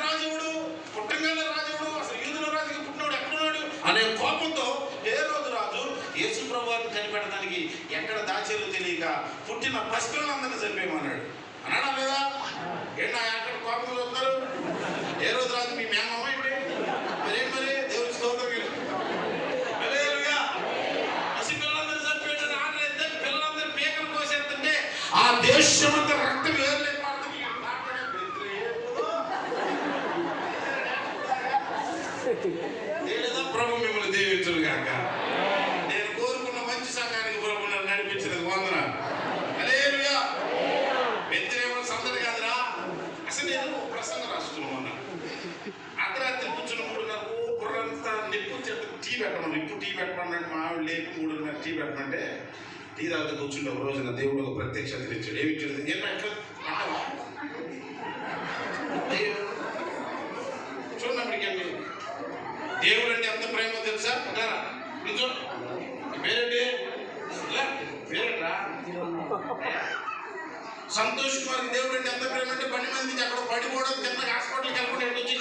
రాజువుడు, పుట్టంగానే రాజువుడు, అసలు యూదుల రాజుకి పుట్టినవాడు ఎక్కడున్నాడు అనే కోపంతో హేరోదు రాజు యేసు ప్రభువుని కనిపెట్టడానికి ఎక్కడ దాచేలో తెలియక పుట్టిన పసిపిల్లలందరినీ చంపేయమన్నాడు. అన్నాడా లేదా? ఏంటా ఎక్కడ కోపం చూస్తారు? హేరోదు రాజు మీ మేనమామ ఏంటి? మరేం మరి దేవుడి స్తోత్రం. పసిపిల్లలందరూ చంపేయడానికి ఆర్డర్ అయితే పిల్లలందరూ పీకలు కోసేస్తుంటే ఆ దేశమంతా రక్తం ఏర్లేదు. ప్రభు మిమ్మల్ని దీవించును గాక. నేను కోరుకున్న మంచి సంఘానికి ప్రభు నన్ను నడిపించినది వందనాలు. హల్లెలూయా. బెత్లెహేములో సందడి కాదురా. అసలు నేను ప్రసంగం రాసుకున్నాను. అర్ధరాత్రి కూర్చుని 3:30 బుర్రంతా నిప్పు చేత టీ పెట్టమని, ఇప్పుడు టీ పెట్టమన్నాడు. మా ఆవిడ లేపి 3:30 టీ పెట్టమంటే టీ తాగుతూ కూర్చుంటే ఒక రోజున దేవుడు ఒక ప్రత్యక్షత ఇచ్చాడు. ఏమి ఇచ్చాడు? ఎట్లా అంటావా చూడప్పటికండి దేవుడు అంటే ఎంత ప్రేమో తెలుసా? అంటారా? నిజం. పేరేంటి? పేరేంట్రా? సంతోష్ కుమార్ దేవుడు అంటే ఎంత ప్రేమ అంటే బండి మంది అక్కడ పడిపోవడం కింద హాస్పిటల్కి వెళ్ళకుండా ఎటు వచ్చి